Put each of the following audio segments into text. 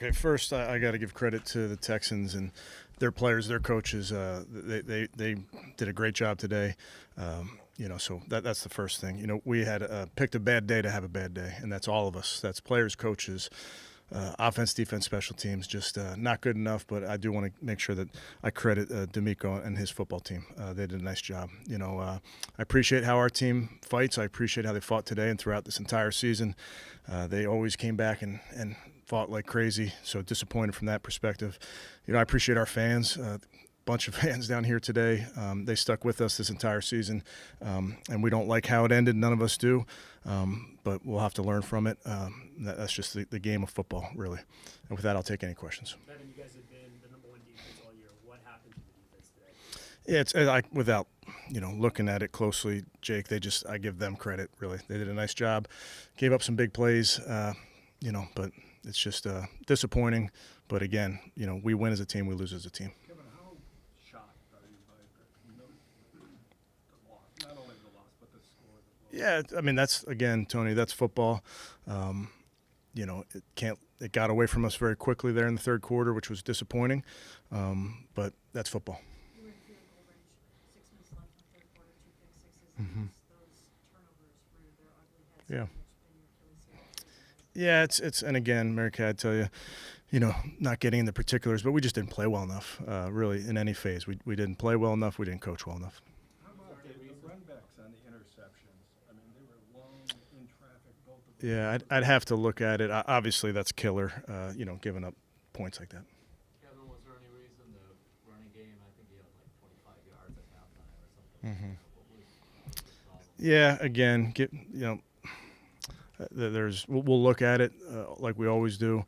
Okay, first I got to give credit to the Texans and their players, their coaches. They did a great job today. So that's the first thing. We had picked a bad day to have a bad day, and that's all of us. That's players, coaches, offense, defense, special teams. Just not good enough. But I do want to make sure that I credit D'Amico and his football team. They did a nice job. I appreciate how our team fights. I appreciate how they fought today and throughout this entire season. They always came back and fought like crazy, so disappointed from that perspective. I appreciate our fans, a bunch of fans down here today. They stuck with us this entire season, and we don't like how it ended. None of us do, but we'll have to learn from it. That's just the game of football, really. And with that, I'll take any questions. Kevin, you guys have been the number one defense all year. What happened to the defense today? Yeah, without looking at it closely, Jake, I give them credit, really. They did a nice job, gave up some big plays, but it's just disappointing. But again, we win as a team, we lose as a team. Kevin, how shocked are you by the loss? Not only the loss, but the score as well? Yeah, that's, again, Tony, that's football. It got away from us very quickly there in the third quarter, which was disappointing. But that's football. You were in field goal range, 6 minutes left in the third quarter, 2 pick sixes. Mm-hmm. Those turnovers reared their ugly heads. Yeah. It's been your Achilles heel. Yeah, it's and again, Mary Kay, I tell you, not getting into particulars, but we just didn't play well enough, really, in any phase. We didn't play well enough. We didn't coach well enough. How about the run backs on the interceptions? They were long in traffic, both of them. Yeah, I'd have to look at it. Obviously, that's killer, giving up points like that. Kevin, was there any reason the running game, I think he had like 25 yards at halftime or something? Mm-hmm. What was the problem? Yeah, again, we'll look at it like we always do,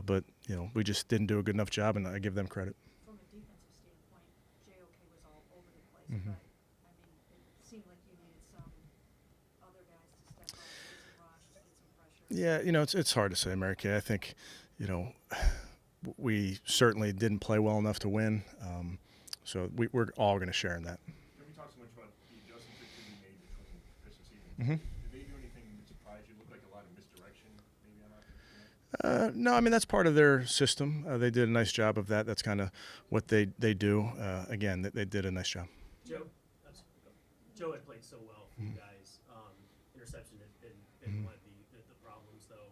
but we just didn't do a good enough job, and I give them credit. From a defensive standpoint, JOK was all over the place, Mm-hmm. but it seemed like you needed some other guys to step up, get some rush, get some pressure. Yeah, it's hard to say, Mary Kay. I think, we certainly didn't play well enough to win, so we're all going to share in that. We talked so much about the adjustments that could be made between this and season. Mm-hmm. Did they do anything that surprised you? It looked like a lot of misdirection, maybe on offense. No, that's part of their system. They did a nice job of that. That's kind of what they do. Again, they did a nice job. Joe had played so well for you guys. Interception had been one of the problems, though.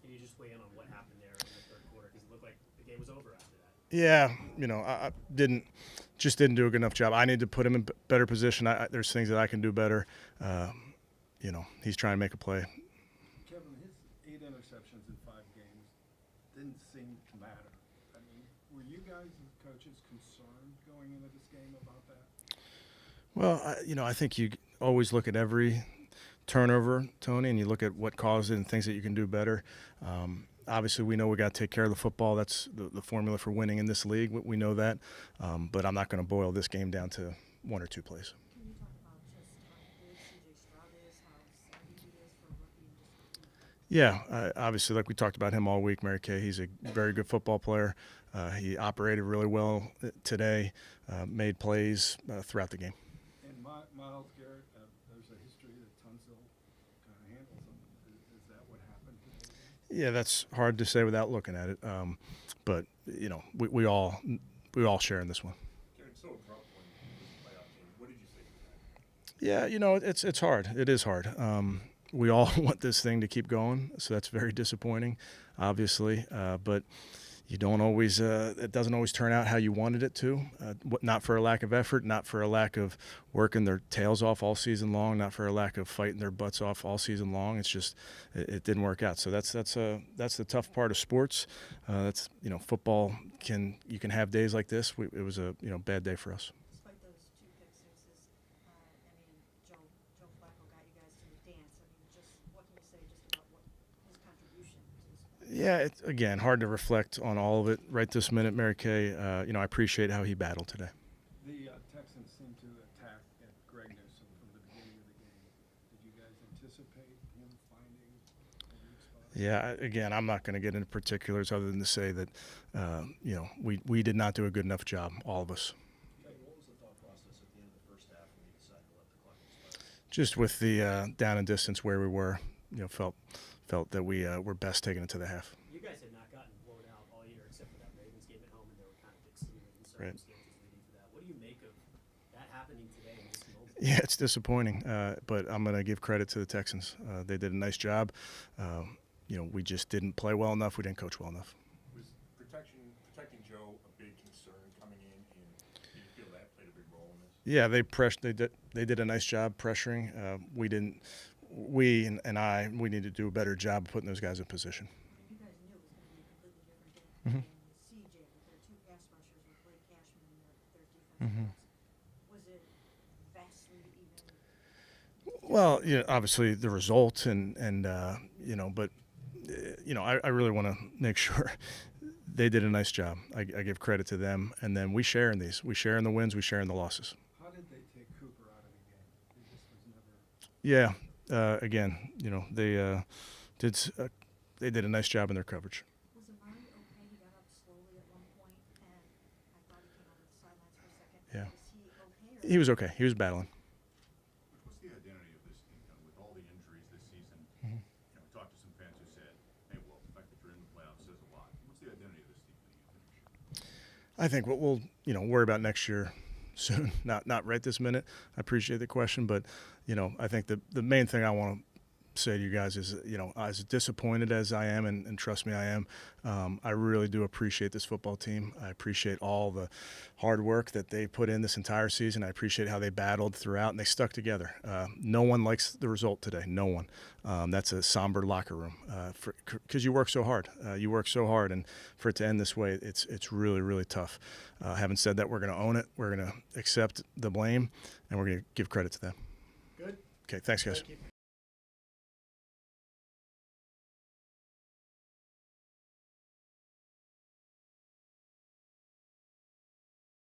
Can you just weigh in on what happened there in the third quarter? Because it looked like the game was over after that. Yeah, I didn't do a good enough job. I need to put him in better position. There's things that I can do better. He's trying to make a play. Kevin, his 8 interceptions in 5 games didn't seem to matter. Were you guys as coaches concerned going into this game about that? Well, I think you always look at every turnover, Tony, and you look at what caused it and things that you can do better. Obviously, we know we got to take care of the football. That's the formula for winning in this league. We know that. But I'm not going to boil this game down to 1 or 2 plays. Can you talk about just how good C.J. Stroud is, how savvy he is for rookie? Yeah, obviously, like we talked about him all week, Mary Kay, he's a very good football player. He operated really well today, made plays throughout the game. And Myles Garrett, there's a history that Tunsil kind of handles him. Is that what happened today? Yeah, that's hard to say without looking at it. But we all share in this one. It's so abrupt when this playoff game. What did you say to that? Yeah, it's hard. It is hard. We all want this thing to keep going, so that's very disappointing, obviously. But you don't always. It doesn't always turn out how you wanted it to. Not for a lack of effort, not for a lack of working their tails off all season long, not for a lack of fighting their butts off all season long. It's just it didn't work out. So that's the tough part of sports. That's football you can have days like this. It was a bad day for us. Despite those 2 pick sixes, Joe Flacco got you guys to the dance. Just what can you say just about what his contribution to this play? Yeah, it's, again, hard to reflect on all of it right this minute, Mary Kay. I appreciate how he battled today. The Texans seem to attack at Greg Newsome from the beginning of the game. Did you guys anticipate him finding a weak spot? Yeah, again, I'm not going to get into particulars other than to say that, we did not do a good enough job, all of us. What was the thought process at the end of the first half when you decided to let the clock expire? Just with the down and distance where we were, felt that we were best taking it to the half. You guys had not circumstances leading to that. What do you make of that happening today in this moment? Yeah, it's disappointing, but I'm going to give credit to the Texans. They did a nice job. We just didn't play well enough. We didn't coach well enough. Was protecting Joe a big concern coming in, and do you feel that played a big role in this? Yeah, they did a nice job pressuring. We didn't. We need to do a better job of putting those guys in position. You guys knew it was gonna be a completely different game. Mhm. And CJ with their two pass rushers with Blake Cashman and their defensive Mhm. backs. Was it vastly even? Well, obviously the result but I really want to make sure they did a nice job. I give credit to them, and then we share in these. We share in the wins. We share in the losses. How did they take Cooper out of the game? It just was never. Yeah. Again, they did a nice job in their coverage. Was Amari okay? He got up slowly at one point, and I thought he came out of the sidelines for a second. Yeah. Was he okay? Or He was okay. He was battling. What's the identity of this team with all the injuries this season? Mhm. We talked to some fans who said, "Hey, well, the fact that you're in the playoffs says a lot." What's the identity of this team for you finish? I think what we'll worry about next year soon, not right this minute. I appreciate the question, but I think the main thing I want to say to you guys is, as disappointed as I am, and trust me, I am, I really do appreciate this football team. I appreciate all the hard work that they put in this entire season. I appreciate how they battled throughout, and they stuck together. No one likes the result today. No one. That's a somber locker room because you work so hard. And for it to end this way, it's really, really tough. Having said that, we're going to own it. We're going to accept the blame, and we're going to give credit to them. Good. Okay, thanks, guys. Thank you.